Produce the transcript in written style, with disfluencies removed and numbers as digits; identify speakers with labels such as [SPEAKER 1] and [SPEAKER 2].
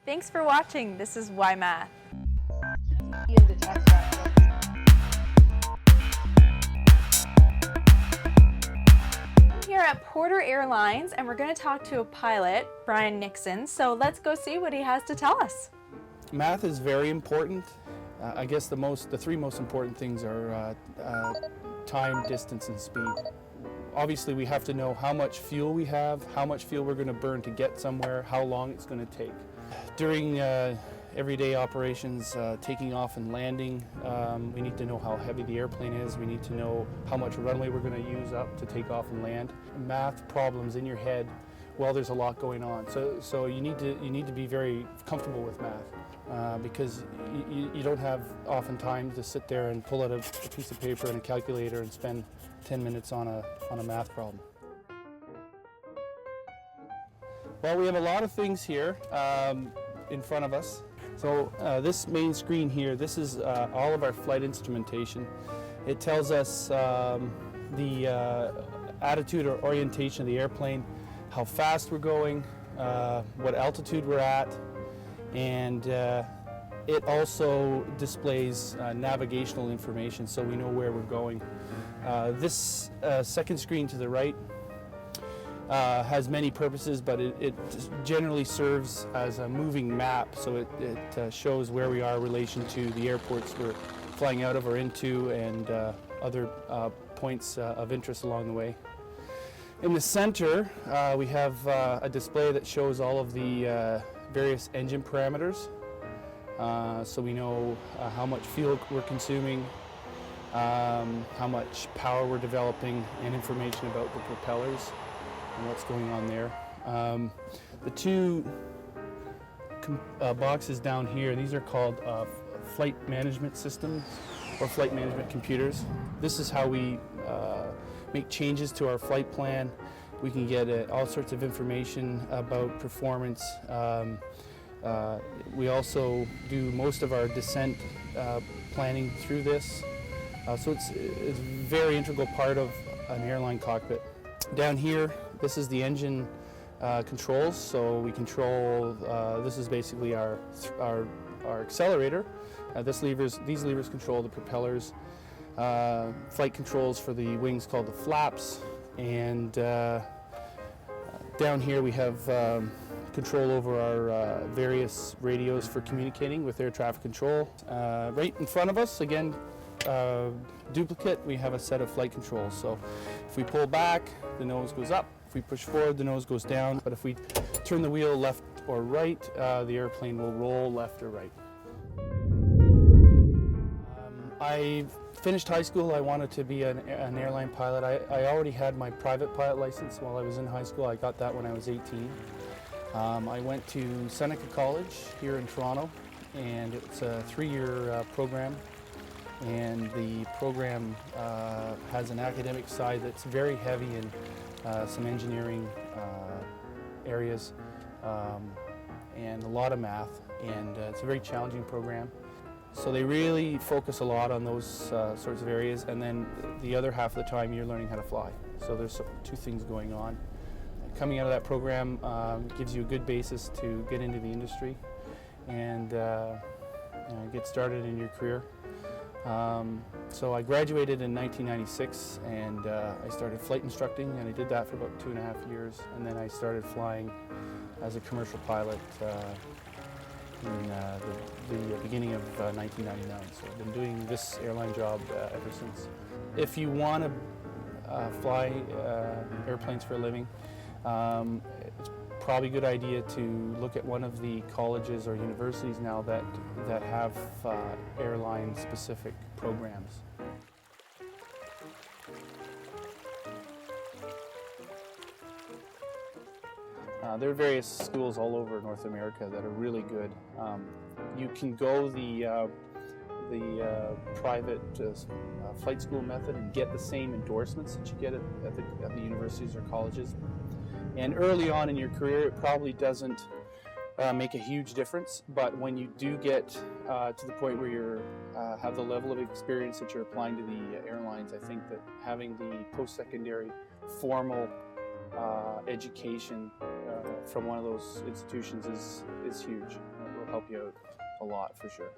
[SPEAKER 1] Thanks for watching. This is Why Math. Here at Porter Airlines, and we're going to talk to a pilot, Brian Nixon. So let's go see what he has to tell us.
[SPEAKER 2] Math is very important. I guess the three most important things are time, distance, and speed. Obviously, we have to know how much fuel we have, how much fuel we're going to burn to get somewhere, how long it's going to take. During everyday operations, taking off and landing, we need to know how heavy the airplane is. We need to know how much runway we're going to use up to take off and land. Math problems in your head, well, there's a lot going on. So you need to be very comfortable with math because you don't have often time to sit there and pull out a piece of paper and a calculator and spend 10 minutes on a math problem. Well, we have a lot of things here in front of us. So this main screen here, this is all of our flight instrumentation. It tells us the attitude or orientation of the airplane, how fast we're going, what altitude we're at, and it also displays navigational information so we know where we're going. This second screen to the right has many purposes, but it generally serves as a moving map, so it shows where we are in relation to the airports we're flying out of or into and other points of interest along the way. In the center, we have a display that shows all of the various engine parameters, so we know how much fuel we're consuming, how much power we're developing, and information about the propellers and what's going on there. The two boxes down here, these are called flight management systems or flight management computers. This is how we make changes to our flight plan. We can get all sorts of information about performance. We also do most of our descent planning through this. So it's a very integral part of an airline cockpit. Down here, this is the engine controls. So we control, this is basically our accelerator. These levers control the propellers. Flight controls for the wings called the flaps. And down here we have control over our various radios for communicating with air traffic control. Right in front of us, again, duplicate, we have a set of flight controls. So if we pull back, the nose goes up. If we push forward, the nose goes down. But if we turn the wheel left or right, the airplane will roll left or right. I finished high school. I wanted to be an airline pilot. I already had my private pilot license while I was in high school. I got that when I was 18. I went to Seneca College here in Toronto, and it's a 3-year program. And the program has an academic side that's very heavy in some engineering areas and a lot of math, and it's a very challenging program. So they really focus a lot on those sorts of areas, and then the other half of the time you're learning how to fly. So there's two things going on. Coming out of that program gives you a good basis to get into the industry and get started in your career. So I graduated in 1996, and I started flight instructing, and I did that for about 2.5 years, and then I started flying as a commercial pilot in the beginning of 1999. So I've been doing this airline job ever since. If you want to fly airplanes for a living, it's probably a good idea to look at one of the colleges or universities now that have airline-specific programs. There are various schools all over North America that are really good. You can go the private flight school method and get the same endorsements that you get at the universities or colleges. And early on in your career, it probably doesn't make a huge difference, but when you do get to the point where you have the level of experience that you're applying to the airlines, I think that having the post-secondary formal education from one of those institutions is huge.
[SPEAKER 3] help you out a lot for sure.